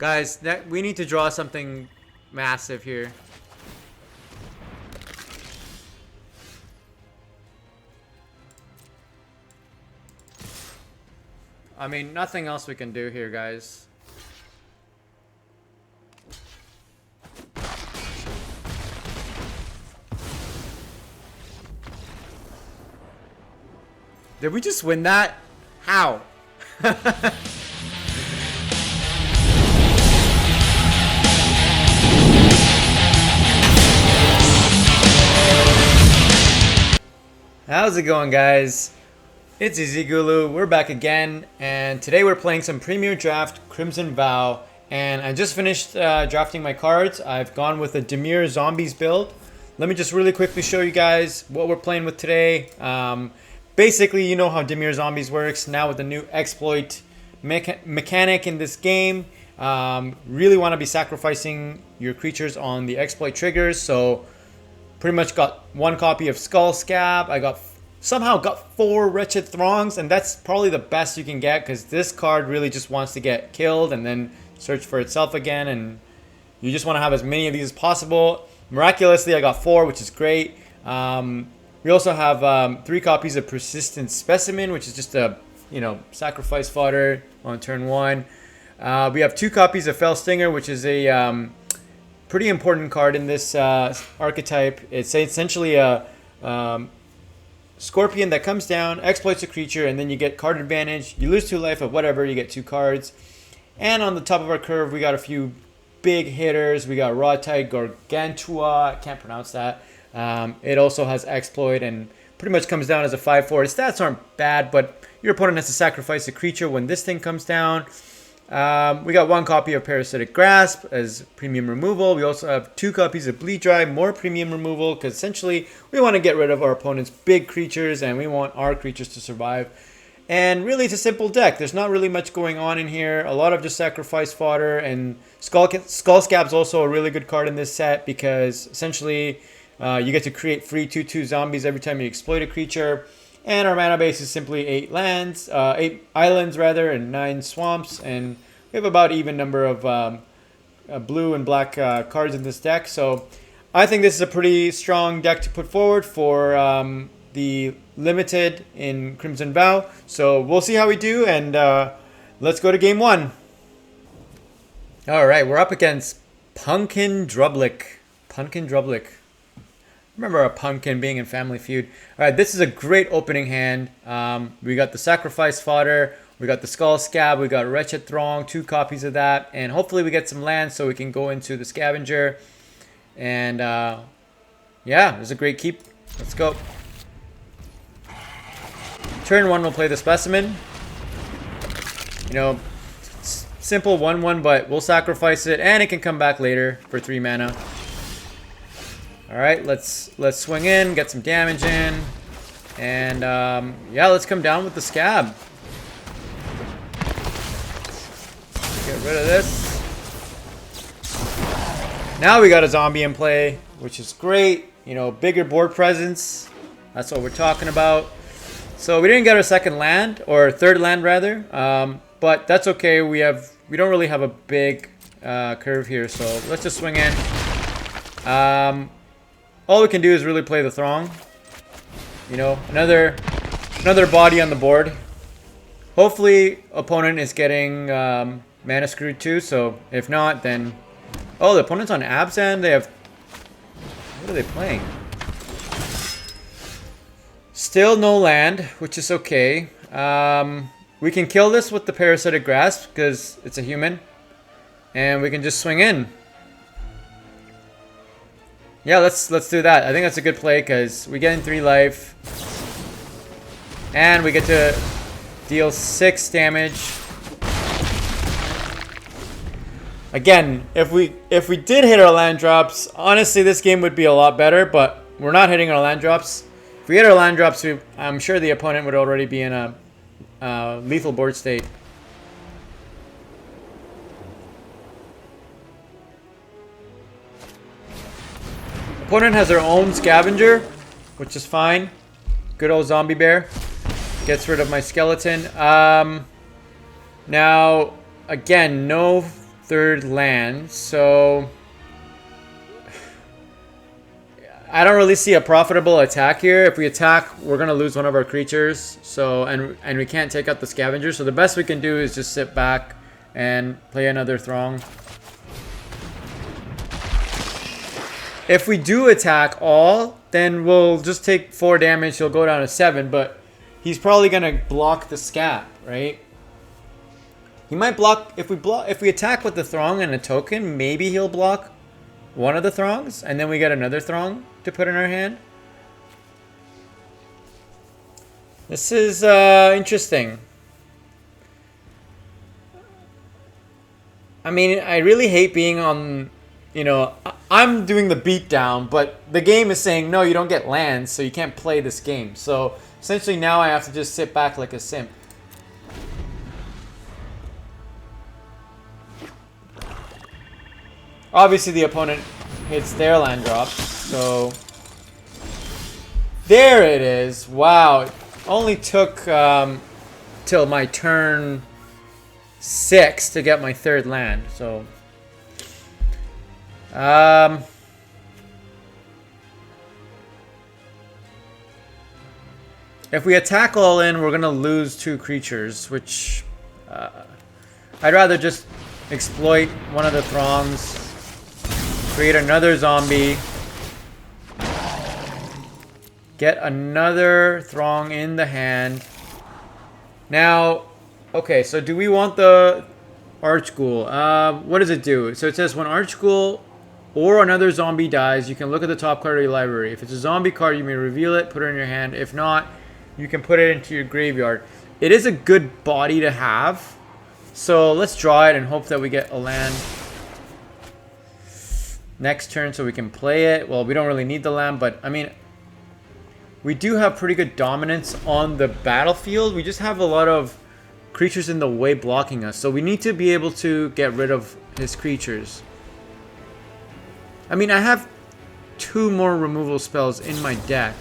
Guys, we need to draw something massive here. I mean, nothing else we can do here, guys. Did we just win that? How? How's it going, guys? It's Gruul. We're back again, and today we're playing some Premier Draft Crimson Vow. And I just finished drafting my cards. I've gone with a Dimir Zombies build. Let me just really quickly show you guys what we're playing with today. Basically, you know how Dimir Zombies works. Now with the new exploit mechanic in this game, really want to be sacrificing your creatures on the exploit triggers. So pretty much got one copy of Skull Scab. I somehow got 4 Wretched Throngs, and that's probably the best you can get because this card really just wants to get killed and then search for itself again, and you just want to have as many of these as possible. Miraculously, I got 4, which is great. We also have 3 copies of Persistent Specimen, which is just a sacrifice fodder on turn 1. We have 2 copies of Fell Stinger, which is a pretty important card in this archetype. It's essentially a Scorpion that comes down, exploits a creature, and then you get card advantage. You lose 2 life of whatever, you get 2 cards. And on the top of our curve, we got a few big hitters. We got Rawtide Gargantua, I can't pronounce that. It also has exploit and pretty much comes down as a 5/4. Its stats aren't bad, but your opponent has to sacrifice a creature when this thing comes down. We got 1 copy of Parasitic Grasp as premium removal. We also have 2 copies of Bleed Dry, more premium removal, because essentially we want to get rid of our opponent's big creatures and we want our creatures to survive. And really, it's a simple deck. There's not really much going on in here. A lot of just sacrifice fodder, and Skull Scab's also a really good card in this set because essentially you get to create free 2/2 zombies every time you exploit a creature. And our mana base is simply 8 islands rather, and 9 swamps, and we have about even number of blue and black cards in this deck. So I think this is a pretty strong deck to put forward for the limited in Crimson Vow. So we'll see how we do, and let's go to game 1. All right, we're up against Pumpkin Drublick. Remember a pumpkin being in Family Feud. All right, this is a great opening hand. We got the Sacrifice Fodder, we got the Skull Scab, we got Wretched Throng, 2 copies of that, and hopefully we get some land so we can go into the Scavenger. And yeah, this is a great keep. Let's go. Turn 1, we'll play the Specimen. Simple 1/1, but we'll sacrifice it, and it can come back later for 3 mana. All right, let's swing in, get some damage in, and yeah, let's come down with the Scab. Get rid of this. Now we got a zombie in play, which is great. Bigger board presence. That's what we're talking about. So we didn't get our second land, or third land rather, but that's okay. We don't really have a big curve here, so let's just swing in. All we can do is really play the Throng. Another body on the board. Hopefully, opponent is getting mana screwed too. So if not, then the opponent's on Abzan. They have, what are they playing? Still no land, which is okay. We can kill this with the Parasitic Grasp because it's a human, and we can just swing in. Yeah, let's do that. I think that's a good play because we get in 3 life, and we get to deal 6 damage. Again, if we did hit our land drops, honestly, this game would be a lot better. But we're not hitting our land drops. If we hit our land drops, I'm sure the opponent would already be in a lethal board state. Opponent has their own Scavenger, which is fine. Good old Zombie Bear. Gets rid of my skeleton. Now, again, no third land, so I don't really see a profitable attack here. If we attack, we're gonna lose one of our creatures, so and we can't take out the scavenger, so the best we can do is just sit back and play another Throng. If we do attack all, then we'll just take 4 damage, he'll go down to 7, but he's probably gonna block the scab, right? He might block if we attack with the Throng and a token, maybe he'll block one of the Throngs, and then we get another Throng to put in our hand. This is interesting. I mean, I really hate being on, you know, I'm doing the beatdown, but the game is saying, no, you don't get lands, so you can't play this game. So essentially now I have to just sit back like a simp. Obviously the opponent hits their land drop, so there it is. Wow, it only took till my turn 6 to get my 3rd land. So if we attack all in, we're gonna lose 2 creatures, which I'd rather just exploit one of the Throngs, create another zombie, get another Throng in the hand. Now, okay, so do we want the Archghoul? What does it do? So it says when Archghoul or another zombie dies, you can look at the top card of your library. If it's a zombie card, you may reveal it, put it in your hand. If not, you can put it into your graveyard. It is a good body to have. So let's draw it and hope that we get a land next turn so we can play it. Well, we don't really need the land, but I mean, we do have pretty good dominance on the battlefield. We just have a lot of creatures in the way blocking us, so we need to be able to get rid of his creatures. I mean, I have 2 more removal spells in my deck.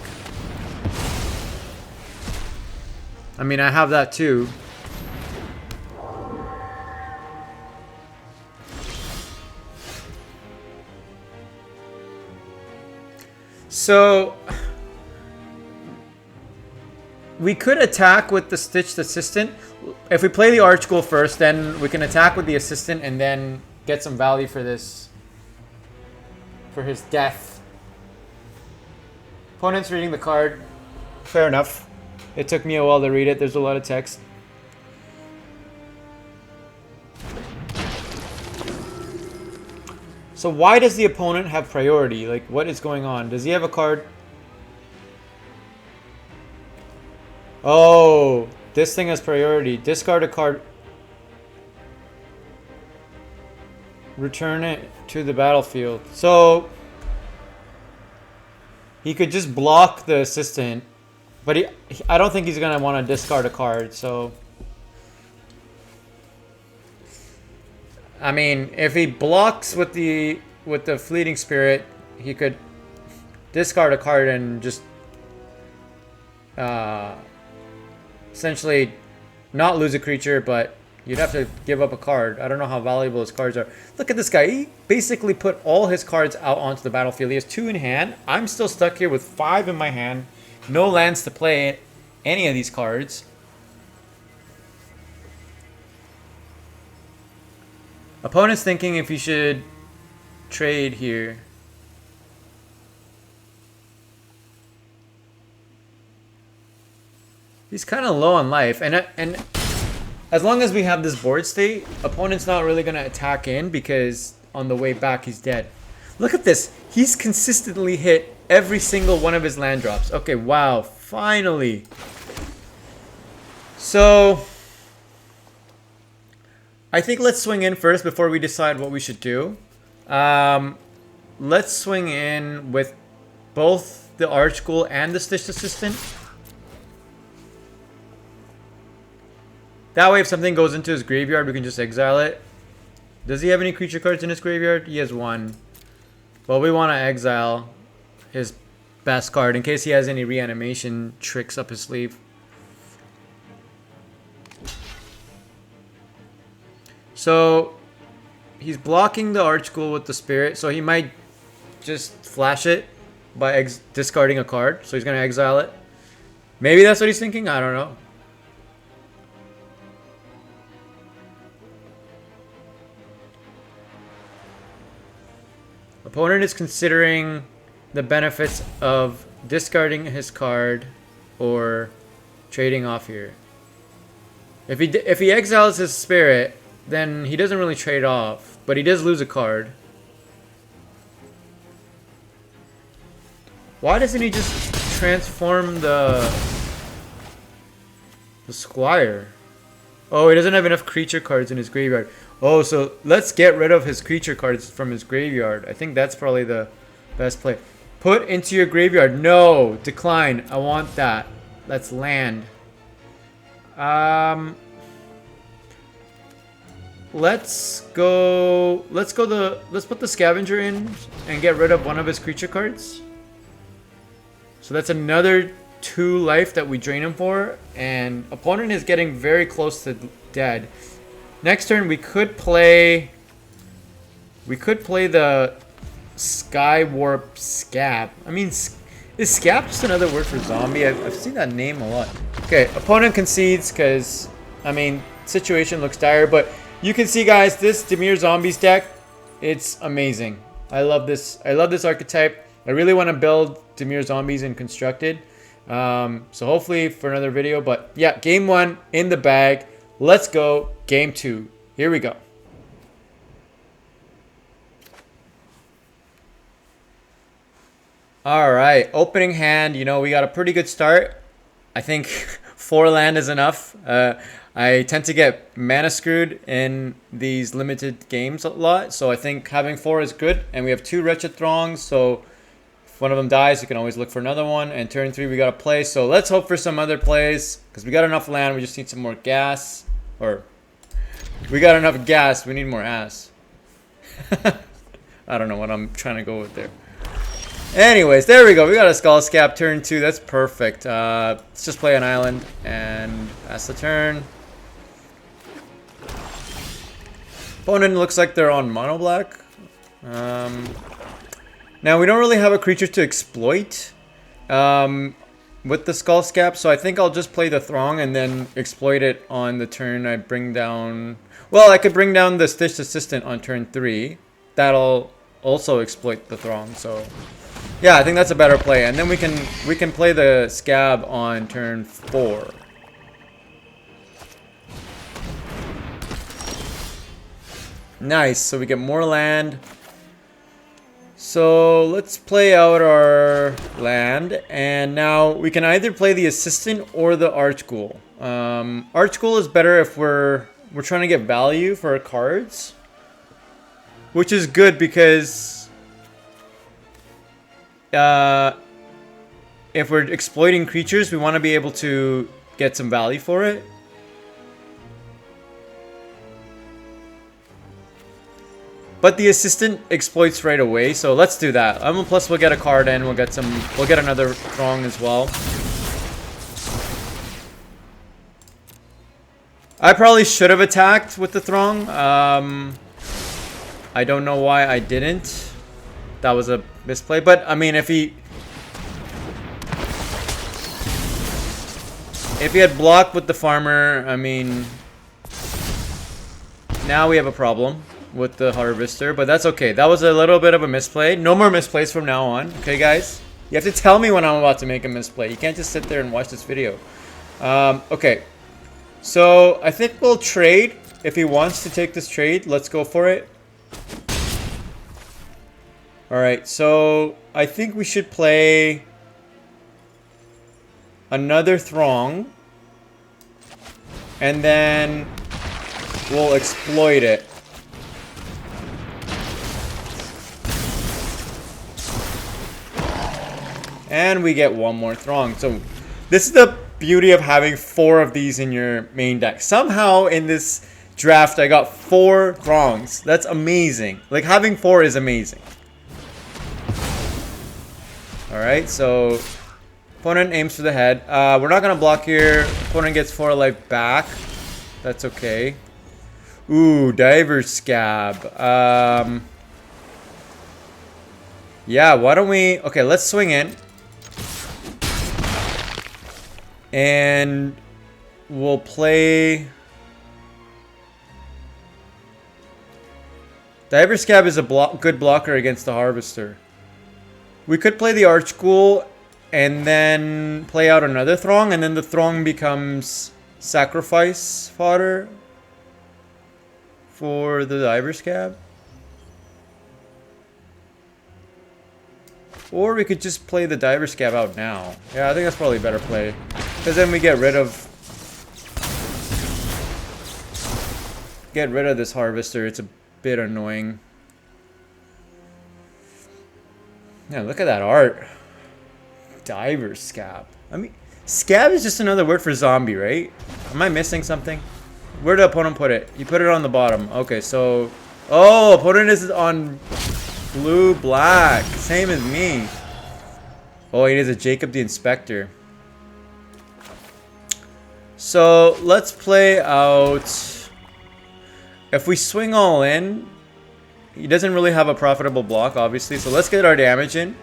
I mean, I have that too. So we could attack with the Stitched Assistant. If we play the Archghoul first, then we can attack with the Assistant and then get some value for this, for his death. Opponent's reading the card. Fair enough. It took me a while to read it. There's a lot of text. So why does the opponent have priority? Like, what is going on? Does he have a card? Oh, this thing has priority. Discard a card. Return it to the battlefield. So he could just block the assistant, but I don't think he's gonna want to discard a card. So I mean, if he blocks with the Fleeting Spirit, he could discard a card and just essentially not lose a creature, but you'd have to give up a card. I don't know how valuable his cards are. Look at this guy. He basically put all his cards out onto the battlefield. He has 2 in hand. I'm still stuck here with 5 in my hand. No lands to play any of these cards. Opponent's thinking if you should trade here. He's kind of low on life, and as long as we have this board state, opponent's not really going to attack in because on the way back he's dead. Look at this. He's consistently hit every single one of his land drops. Okay, wow, finally. So I think let's swing in first before we decide what we should do. Let's swing in with both the Archghoul and the Stitched Assistant. That way, if something goes into his graveyard, we can just exile it. Does he have any creature cards in his graveyard? He has 1. Well, we want to exile his best card in case he has any reanimation tricks up his sleeve. So he's blocking the Archghoul with the Spirit, so he might just flash it by discarding a card. So he's gonna exile it. Maybe that's what he's thinking. I don't know. Opponent is considering the benefits of discarding his card or trading off here. If he exiles his Spirit, then he doesn't really trade off, but he does lose a card. Why doesn't he just transform the Squire? Oh, he doesn't have enough creature cards in his graveyard. Oh, so let's get rid of his creature cards from his graveyard. I think that's probably the best play. Put into your graveyard. No, decline. I want that. That's land. Let's put the Scavenger in and get rid of one of his creature cards. So that's another 2 life that we drain him for, and opponent is getting very close to dead. Next turn we could play the Sky Warp Scab. I mean, is Scab just another word for zombie? I've seen that name a lot. Okay, opponent concedes because, I mean, situation looks dire, but you can see, guys, this Dimir Zombies deck, it's amazing. I love this archetype. I really want to build Dimir Zombies in Constructed. So hopefully for another video. But yeah, game 1 in the bag. Let's go. Game 2. Here we go. Alright, opening hand. You know, we got a pretty good start. I think 4 land is enough. I tend to get mana screwed in these limited games a lot. So I think having 4 is good. And we have 2 Wretched Throngs. So if one of them dies, you can always look for another one. And turn 3, we got to play. So let's hope for some other plays. Because we got enough land. We just need some more gas. Or we got enough gas. We need more ass. I don't know what I'm trying to go with there. Anyways, there we go. We got a Skull Scab turn 2. That's perfect. Let's just play an island and pass the turn. Opponent looks like they're on mono black. Now we don't really have a creature to exploit with the Skull Scab, so I think I'll just play the Throng and then exploit it on the turn I bring down. Well, I could bring down the Stitched Assistant on turn 3. That'll also exploit the Throng. So yeah, I think that's a better play, and then we can play the Scab on turn 4. Nice, so we get more land. So let's play out our land, and now we can either play the Assistant or the Archghoul. Archghoul is better if we're trying to get value for our cards, which is good because if we're exploiting creatures, we want to be able to get some value for it. But the Assistant exploits right away, so let's do that. Plus we'll get a card in, we'll get another Throng as well. I probably should have attacked with the Throng. I don't know why I didn't. That was a misplay, but I mean, if he had blocked with the Farmer, I mean, now we have a problem with the Harvester, but that's okay. That was a little bit of a misplay. No more misplays from now on. Okay, guys? You have to tell me when I'm about to make a misplay. You can't just sit there and watch this video. Okay. So, I think we'll trade. If he wants to take this trade, let's go for it. Alright, so I think we should play another Throng. And then we'll exploit it. And we get one more Throng. So this is the beauty of having 4 of these in your main deck. Somehow in this draft I got 4 Throngs. That's amazing. Like, having 4 is amazing. Alright, so opponent aims for the head. We're not going to block here. Opponent gets 4 life back. That's okay. Ooh, Diver Scab. Yeah, why don't we... Okay, let's swing in. And we'll play... Diver Scab is a good blocker against the Harvester. We could play the Archghoul and then play out another Throng, and then the Throng becomes sacrifice fodder for the Diver Scab. Or we could just play the Diver Scab out now. Yeah, I think that's probably a better play. Because then we get rid of this Harvester. It's a bit annoying. Yeah, look at that art. Diver Scab. I mean, Scab is just another word for zombie, right? Am I missing something? Where did the opponent put it? You put it on the bottom. Okay, so... Oh, opponent is on blue-black. Same as me. Oh, he needs a Jacob the Inspector. So, let's play out... If we swing all in, he doesn't really have a profitable block, obviously. So let's get our damage in.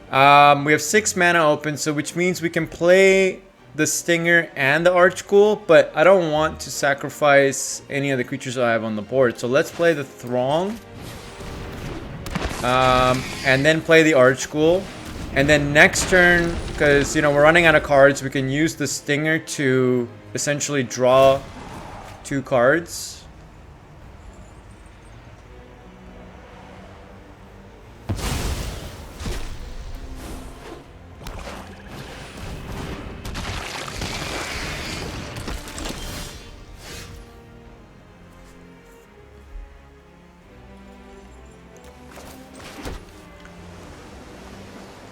We have 6 mana open, so which means we can play the Stinger and the Archghoul, but I don't want to sacrifice any of the creatures I have on the board. So let's play the Throng. And then play the Archghoul. And then next turn, because, you know, we're running out of cards, we can use the Stinger to essentially draw 2 cards.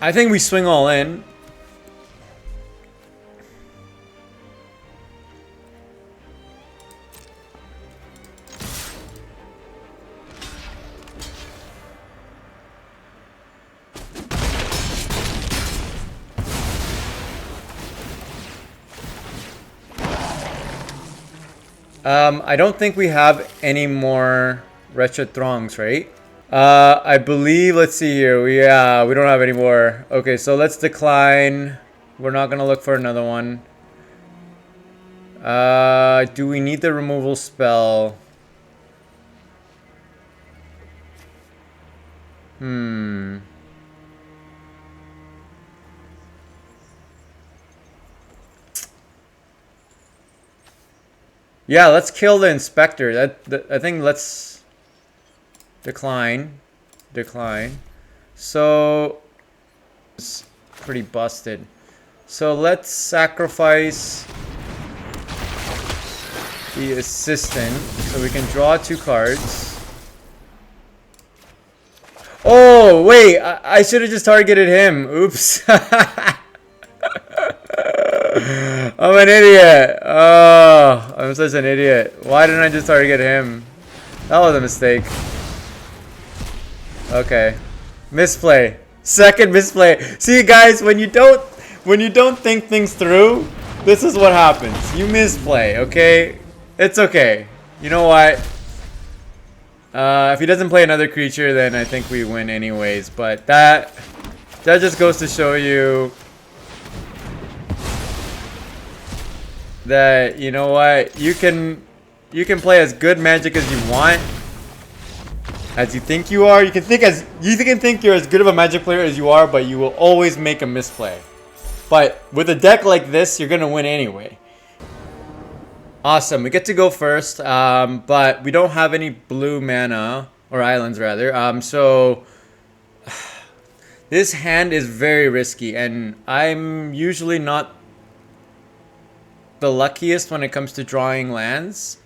I think we swing all in. I don't think we have any more Wretched Throngs, right? I believe, let's see here. We don't have any more. Okay, so let's decline. We're not gonna look for another one. Do we need the removal spell? Yeah, let's kill the Inspector. I think let's decline. So it's pretty busted. So let's sacrifice the Assistant so we can draw 2 cards. Oh wait, I should have just targeted him. Oops. I'm an idiot. Oh, I'm such an idiot. Why didn't I just target him? That was a mistake. Okay. Misplay. Second misplay. See guys, when you don't think things through, this is what happens. You misplay, okay? It's okay. You know what? If he doesn't play another creature, then I think we win anyways. But that just goes to show you that, you know what, you can play as good Magic as you want, as you think you are. You can think you're as good of a Magic player as you are, but you will always make a misplay. But with a deck like this, you're gonna win anyway. Awesome, we get to go first, but we don't have any blue mana, or islands rather. So this hand is very risky, and I'm usually not the luckiest when it comes to drawing lands.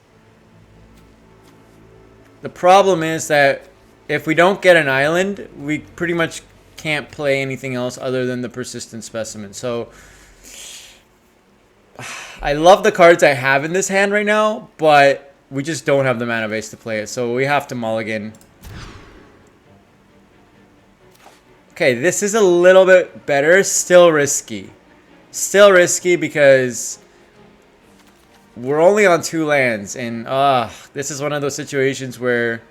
The problem is that if we don't get an island, we pretty much can't play anything else other than the Persistent Specimen. So I love the cards I have in this hand right now, but we just don't have the mana base to play it, so we have to mulligan. Okay, this is a little bit better. Still risky. Still risky because we're only on 2 lands, and this is one of those situations where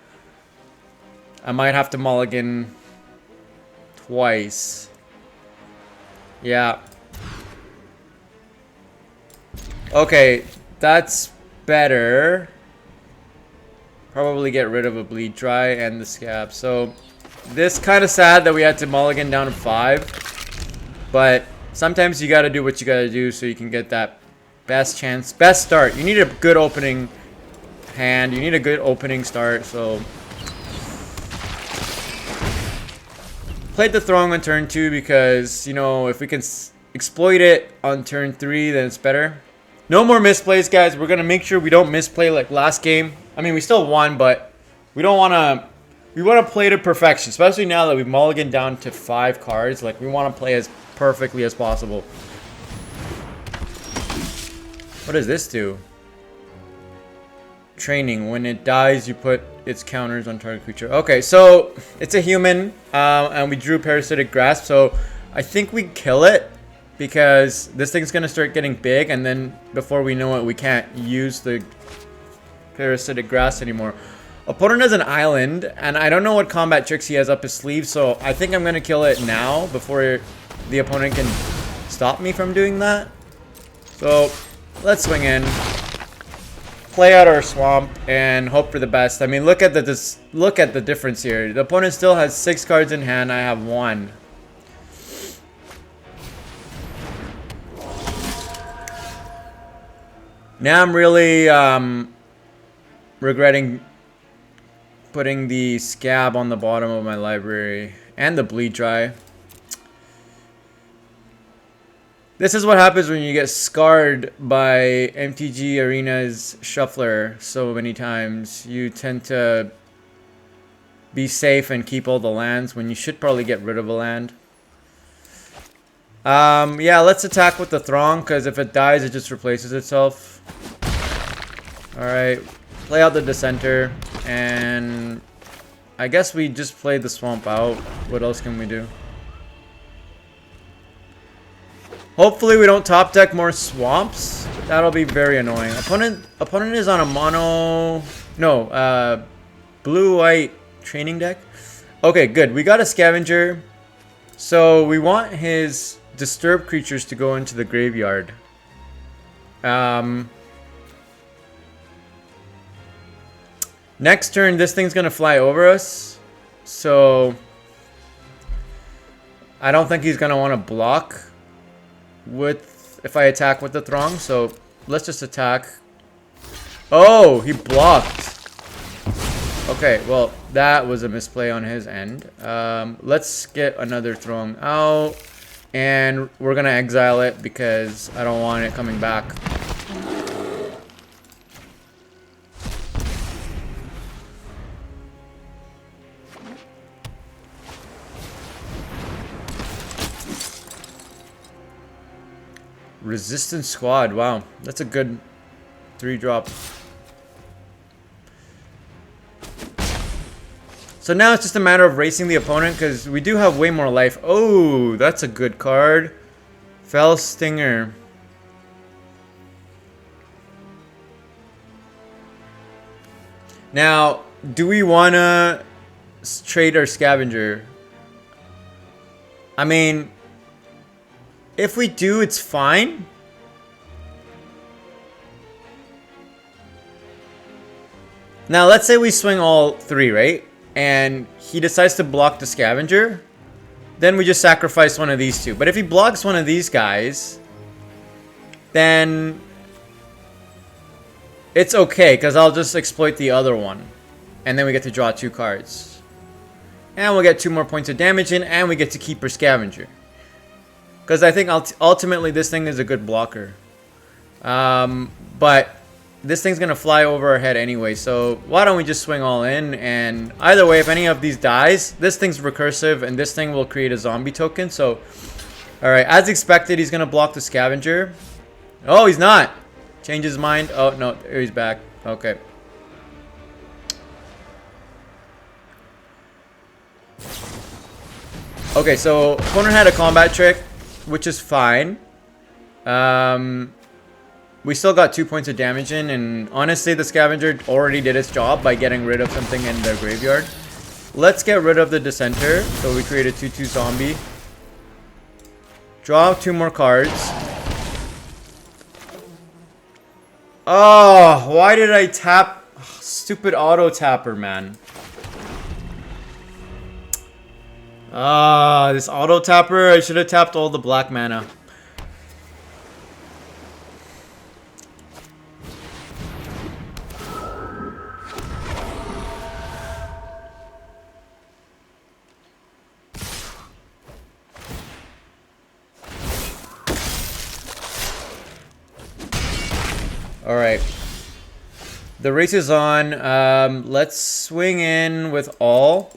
I might have to mulligan twice. Yeah. Okay, that's better. Probably get rid of a bleed dry and the scab. So this kind of sad that we had to mulligan down to 5, but sometimes you got to do what you got to do so you can get that best chance, best start. You need a good opening hand. You need a good opening start. So played the throng on turn 2 because, you know, if we can exploit it on turn 3, then it's better. No more misplays, guys. We're going to make sure we don't misplay like last game. I mean, we still won, but we don't want to... We want to play to perfection, especially now that we've mulliganed down to 5 cards. Like, we want to play as perfectly as possible. What does this do? Training. When it dies, you put its counters on target creature. Okay, so it's a human, and we drew Parasitic Grasp. So I think we kill it because this thing's gonna start getting big, and then before we know it, we can't use the Parasitic Grasp anymore. Opponent has an island, and I don't know what combat tricks he has up his sleeve, so I think I'm gonna kill it now before the opponent can stop me from doing that. So let's swing in. Play out our swamp and hope for the best. I mean, look at the difference here. The opponent still has 6 cards in hand. I have 1. Now I'm really regretting putting the scab on the bottom of my library and the bleed dry. This is what happens when you get scarred by MTG Arena's Shuffler so many times. You tend to be safe and keep all the lands when you should probably get rid of a land. Yeah, let's attack with the Throng, because if it dies, it just replaces itself. Alright, play out the Dissenter, and I guess we just played the Swamp out. What else can we do? Hopefully we don't top deck more swamps. That'll be very annoying. Opponent is on a mono... No, blue-white training deck. Okay, good. We got a Scavenger. So we want his disturbed creatures to go into the graveyard. Next turn, this thing's going to fly over us. So I don't think he's going to want to block if I attack with the Throng, so let's just attack. Oh, he blocked. Okay, well, that was a misplay on his end. Let's get another Throng out, and we're gonna exile it because I don't want it coming back. Resistance Squad, wow, that's a good 3-drop. So now it's just a matter of racing the opponent because we do have way more life. Oh, that's a good card. Fell Stinger. Now, do we want to trade our Scavenger? I mean, if we do, it's fine. Now, let's say we swing all 3, right? And he decides to block the Scavenger. Then we just sacrifice one of these 2. But if he blocks one of these guys, then it's okay, because I'll just exploit the other one. And then we get to draw 2 cards. And we'll get 2 more points of damage in, and we get to keep our Scavenger. Because I think ultimately this thing is a good blocker. But this thing's going to fly over our head anyway. So why don't we just swing all in. And either way, if any of these dies, this thing's recursive. And this thing will create a zombie token. So, alright. As expected, he's going to block the Scavenger. Oh, he's not. Change his mind. Oh, no. He's back. Okay. Okay, so opponent had a combat trick, which is fine. we still got 2 points of damage in, and honestly, the Scavenger already did its job by getting rid of something in their graveyard. Let's get rid of the Dissenter. So we create a 2/2 zombie. Draw 2 more cards. Oh, why did I tap? Oh, stupid auto tapper, man. Ah, this auto tapper. I should have tapped all the black mana. Alright. The race is on. Let's swing in with all.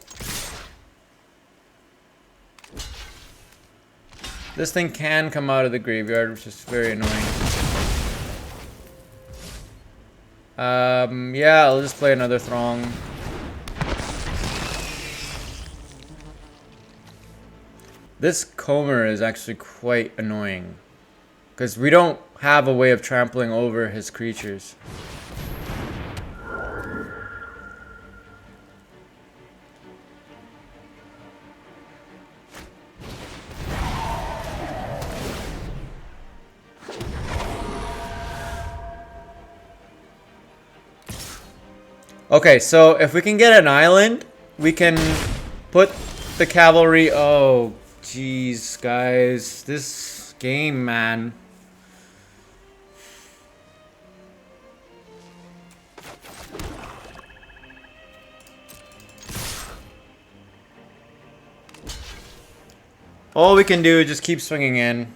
This thing can come out of the graveyard, which is very annoying. Yeah, I'll just play another Throng. This Comer is actually quite annoying, because we don't have a way of trampling over his creatures. Okay, so if we can get an island, we can put the cavalry. Oh, jeez, guys. This game, man. All we can do is just keep swinging in.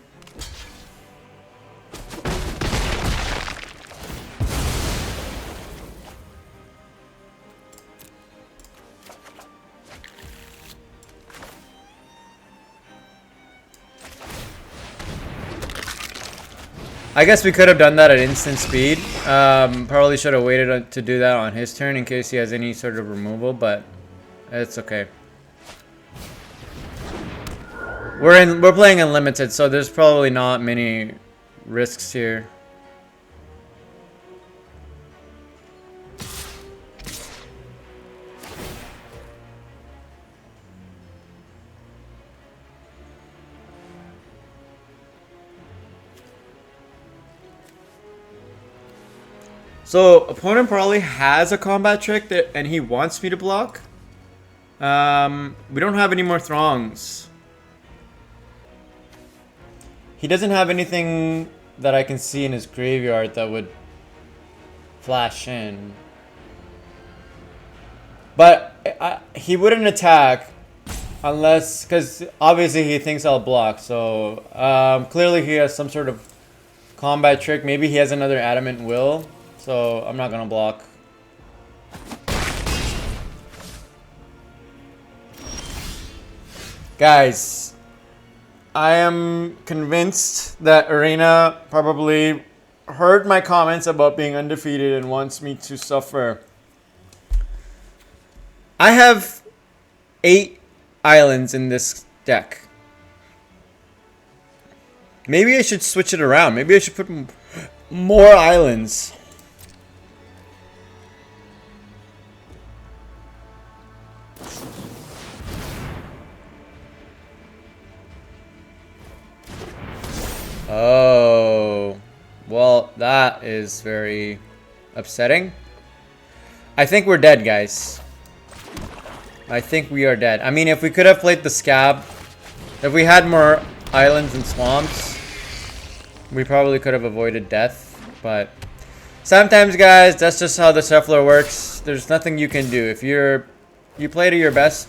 I guess we could have done that at instant speed. Probably should have waited to do that on his turn in case he has any sort of removal, but it's okay. We're playing unlimited, so there's probably not many risks here. So opponent probably has a combat trick and he wants me to block. We don't have any more Throngs. He doesn't have anything that I can see in his graveyard that would flash in. But he wouldn't attack unless, because obviously he thinks I'll block. So clearly he has some sort of combat trick. Maybe he has another Adamant Will. So I'm not gonna block. Guys, I am convinced that Arena probably heard my comments about being undefeated and wants me to suffer. I have 8 islands in this deck. Maybe I should switch it around. Maybe I should put more islands. Oh, well, that is very upsetting. I think we're dead, guys. I think we are dead. I mean, if we could have played the Scab, if we had more islands and swamps, we probably could have avoided death. But sometimes, guys, that's just how the shuffler works. There's nothing you can do. If you play to your best,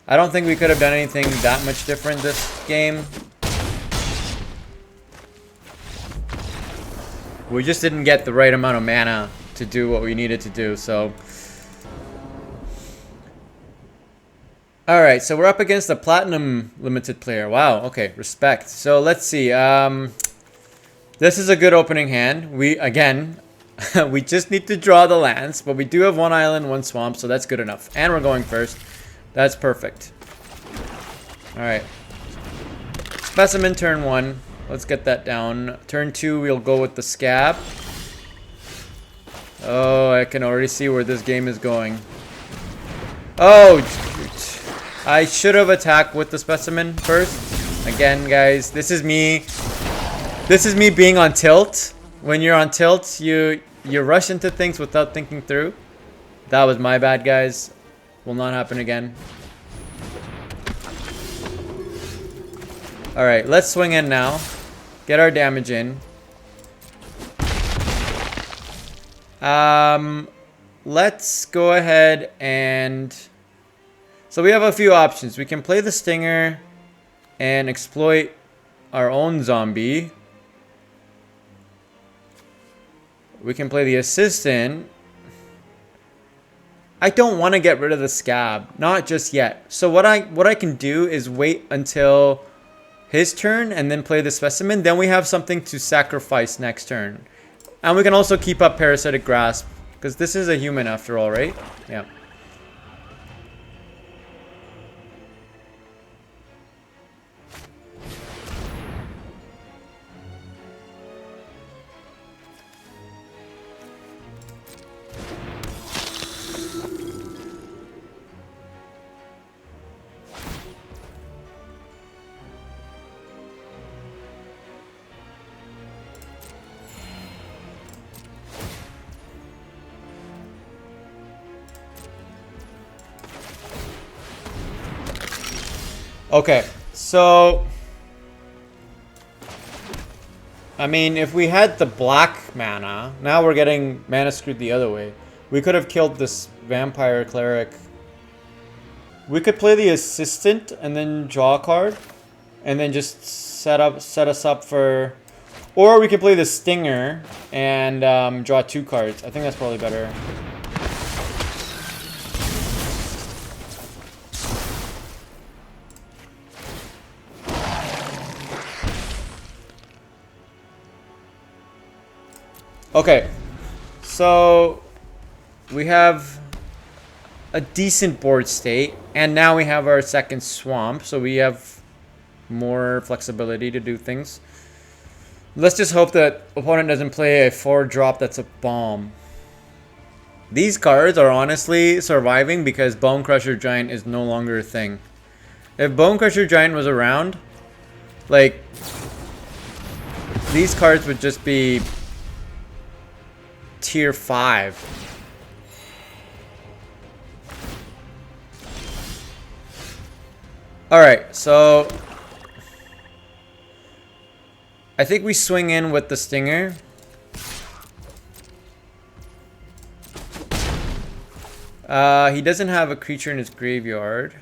I don't think we could have done anything that much different this game. We just didn't get the right amount of mana to do what we needed to do, so. Alright, so we're up against a Platinum Limited player. Wow, okay, respect. So let's see. This is a good opening hand. Again, we just need to draw the lands, but we do have 1 island, 1 swamp, so that's good enough. And we're going first. That's perfect. Alright. Specimen turn 1. Let's get that down. Turn 2, we'll go with the scab. Oh, I can already see where this game is going. Oh, I should have attacked with the specimen first. Again, guys, this is me. This is me being on tilt. When you're on tilt, you rush into things without thinking through. That was my bad, guys. Will not happen again. Alright, let's swing in now. Get our damage in. Let's go ahead and... So we have a few options. We can play the Stinger and exploit our own zombie. We can play the Assistant. I don't want to get rid of the Scab. Not just yet. So what I can do is wait until his turn and then play the Specimen. Then we have something to sacrifice next turn. And we can also keep up Parasitic Grasp. Because this is a human after all, right? Yeah. Okay, so I mean, if we had the black mana, now we're getting mana screwed the other way. We could have killed this vampire cleric. We could play the Assistant and then draw a card, and then just set us up for, or we could play the Stinger and draw 2 cards. I think that's probably better. Okay, so we have a decent board state, and now we have our second swamp, so we have more flexibility to do things. Let's just hope that opponent doesn't play a 4-drop that's a bomb. These cards are honestly surviving because Bone Crusher Giant is no longer a thing. If Bone Crusher Giant was around, like, these cards would just be tier 5. Alright, so I think we swing in with the Stinger. He doesn't have a creature in his graveyard.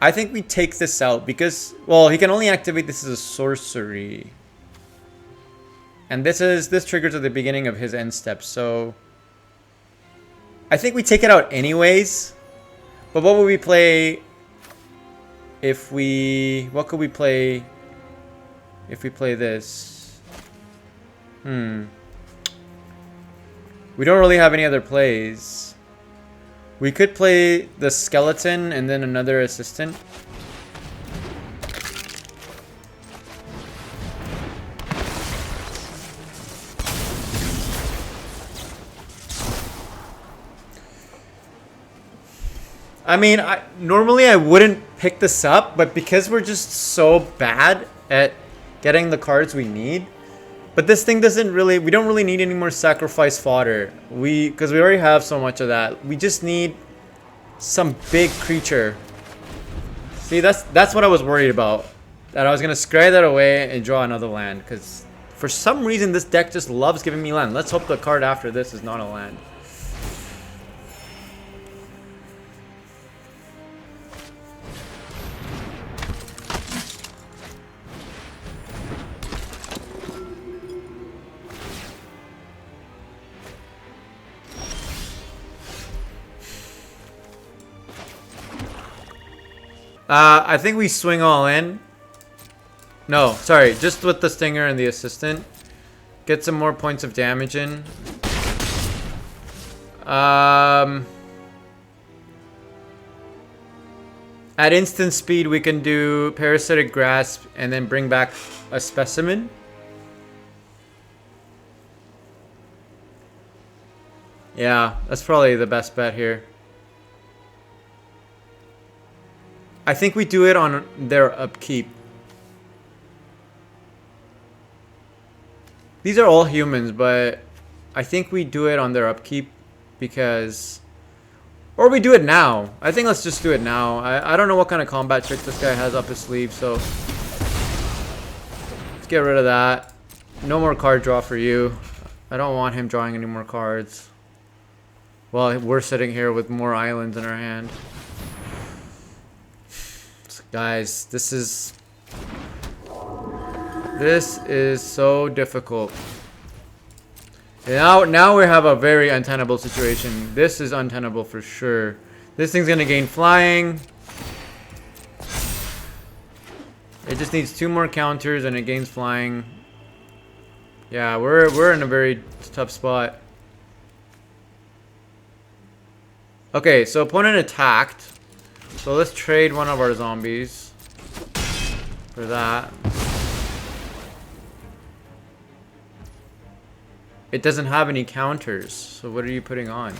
I think we take this out because, well, he can only activate this as a sorcery. And this triggers at the beginning of his end step, so I think we take it out anyways. But what would we play if we... What could we play if we play this? We don't really have any other plays. We could play the Skeleton and then another Assistant. I mean, normally I wouldn't pick this up, but because we're just so bad at getting the cards we need. But this thing doesn't really, we don't really need any more sacrifice fodder. Because we already have so much of that. We just need some big creature. See, that's what I was worried about. That I was going to scry that away and draw another land. Because for some reason this deck just loves giving me land. Let's hope the card after this is not a land. I think we swing all in. No, sorry, just with the Stinger and the Assistant. Get some more points of damage in. At instant speed, we can do Parasitic Grasp and then bring back a Specimen. Yeah, that's probably the best bet here. I think we do it on their upkeep. These are all humans, but I think we do it on their upkeep because... Or we do it now. I think let's just do it now. I don't know what kind of combat trick this guy has up his sleeve, so... Let's get rid of that. No more card draw for you. I don't want him drawing any more cards. Well, we're sitting here with more islands in our hand. Guys, this is so difficult. Now we have a very untenable situation. This is untenable for sure. This thing's gonna gain flying. It just needs 2 more counters and it gains flying. Yeah, we're in a very tough spot. Okay, so opponent attacked. So let's trade one of our zombies for that. It doesn't have any counters, so what are you putting on?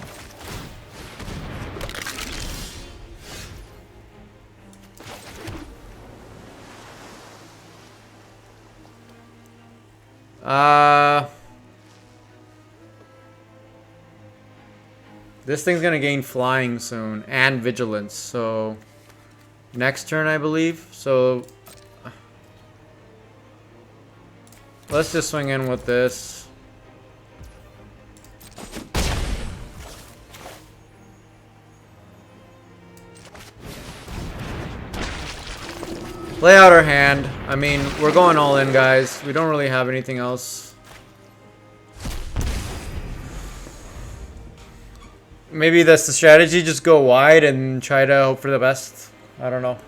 This thing's gonna gain flying soon and vigilance, so next turn I believe. So let's just swing in with this. Play out our hand. I mean, we're going all in, guys. We don't really have anything else. Maybe that's the strategy, just go wide and try to hope for the best. I don't know.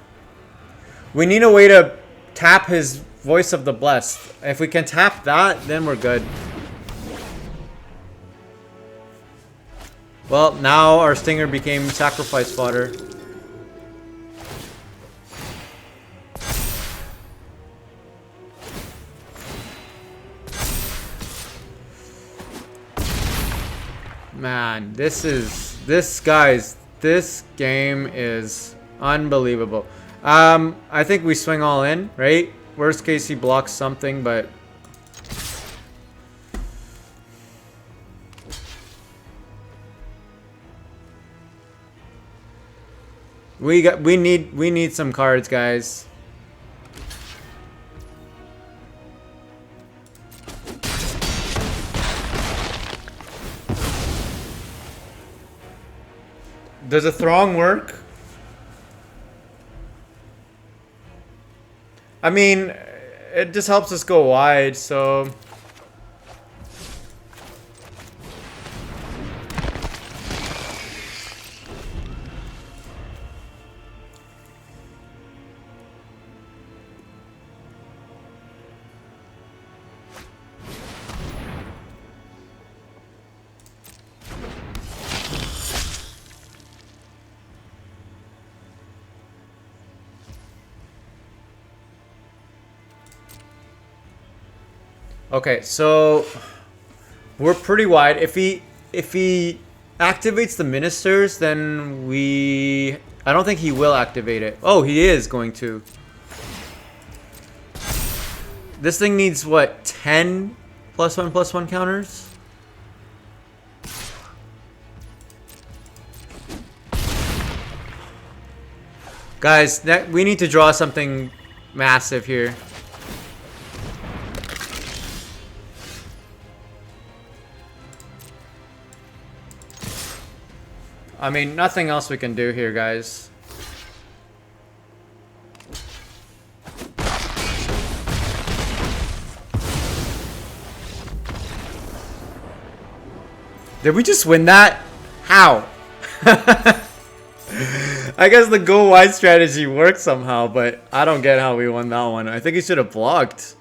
We need a way to tap his Voice of the Blessed. If we can tap that, then we're good. Well, now our Stinger became sacrifice fodder. Man, this game is unbelievable. I think we swing all in, right? Worst case, he blocks something, but we need some cards, guys. Does a Throng work? I mean, it just helps us go wide, so... Okay, so we're pretty wide. If he activates the ministers, then I don't think he will activate it. Oh, he is going to. This thing needs what, 10 +1/+1 counters? Guys, we need to draw something massive here. I mean, nothing else we can do here, guys. Did we just win that? How? I guess the go wide strategy worked somehow, but I don't get how we won that one. I think he should have blocked.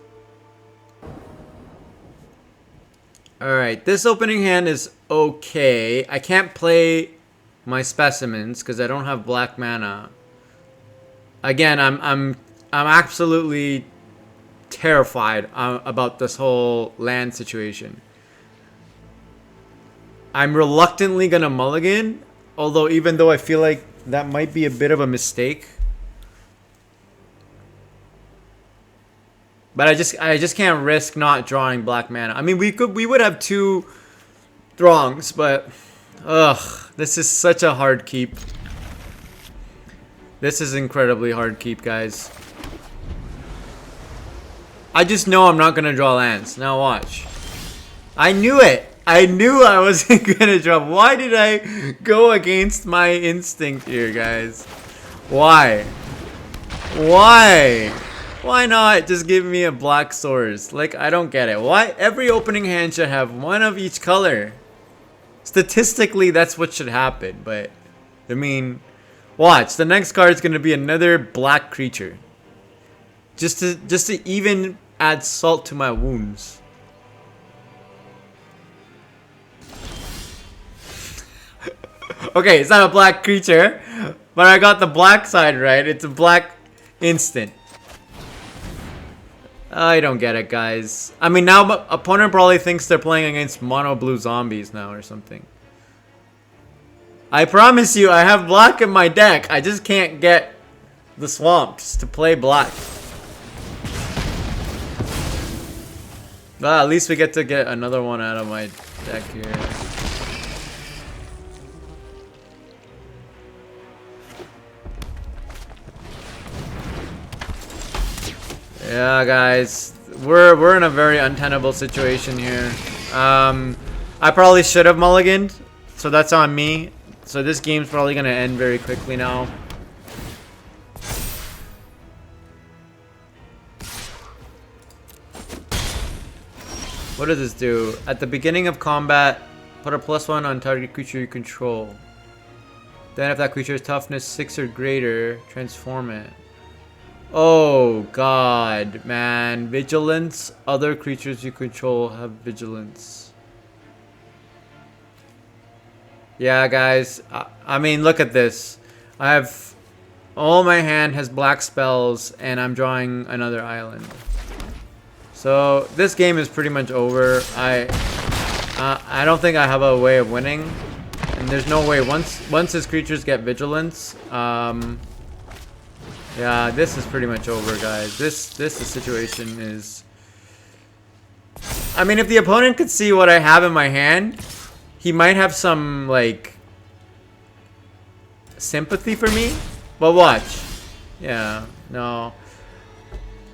Alright, this opening hand is okay. I can't play my specimens because I don't have black mana. again, I'm absolutely terrified about this whole land situation. I'm reluctantly gonna mulligan, although even though I feel like that might be a bit of a mistake. But I just can't risk not drawing black mana. I mean, we would have 2 Throngs, but ugh, this is such a hard keep. This is incredibly hard keep, guys. I just know I'm not gonna draw lands. Now watch. I knew it. I knew I wasn't gonna draw. Why did I go against my instinct here, guys? Why? Why? Why not just give me a black source? Like, I don't get it. Why every opening hand should have 1 of each color? Statistically, that's what should happen. But I mean, watch. The next card is gonna be another black creature. Just to even add salt to my wounds. Okay, it's not a black creature, but I got the black side right. It's a black instant. I don't get it, guys. I mean, now opponent probably thinks they're playing against mono blue zombies now or something. I promise you, I have black in my deck. I just can't get the swamps to play black. But at least we get to get another one out of my deck here. Yeah, guys, we're in a very untenable situation here. I probably should have mulliganed, so that's on me. So this game's probably gonna end very quickly now. What does this do? At the beginning of combat, put a +1 on target creature you control. Then if that creature's toughness 6 or greater, transform it. Oh god, man. Vigilance. Other creatures you control have vigilance. Yeah, guys. I mean, look at this. I have... all my hand has black spells, and I'm drawing another island. So, this game is pretty much over. I don't think I have a way of winning. And there's no way. Once his creatures get vigilance, yeah, this is pretty much over, guys. This situation is... I mean, if the opponent could see what I have in my hand, he might have some, like, sympathy for me. But watch. Yeah, no.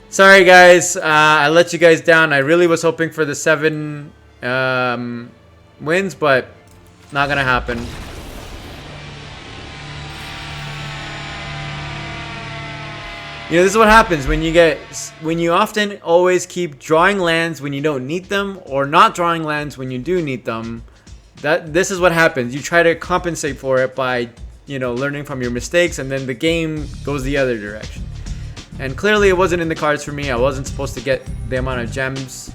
Sorry, guys. I let you guys down. I really was hoping for the 7 wins, but not gonna happen. You know, this is what happens when you often always keep drawing lands when you don't need them, or not drawing lands when you do need them. This is what happens. You try to compensate for it by, you know, learning from your mistakes, and then the game goes the other direction. And clearly it wasn't in the cards for me. I wasn't supposed to get the amount of gems.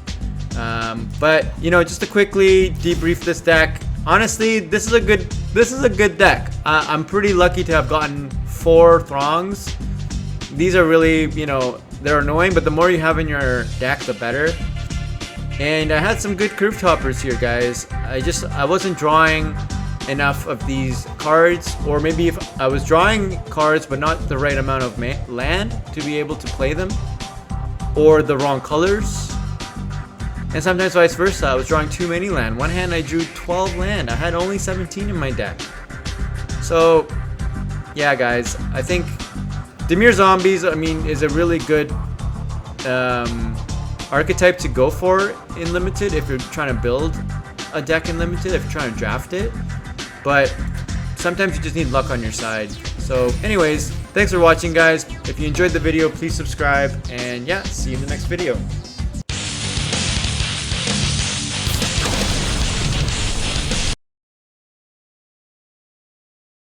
But, you know, just to quickly debrief this deck, honestly, this is a good deck. I'm pretty lucky to have gotten 4 Throngs. These are really, you know, they're annoying, but the more you have in your deck, the better. And I had some good curve toppers here, guys. I wasn't drawing enough of these cards, or maybe if I was drawing cards but not the right amount of land to be able to play them, or the wrong colors. And sometimes vice versa. I was drawing too many land. One hand I drew 12 land. I had only 17 in my deck. So, yeah, guys, I think Dimir Zombies, I mean, is a really good archetype to go for in Limited if you're trying to build a deck in Limited, if you're trying to draft it. But sometimes you just need luck on your side. So anyways, thanks for watching, guys. If you enjoyed the video, please subscribe. And yeah, see you in the next video.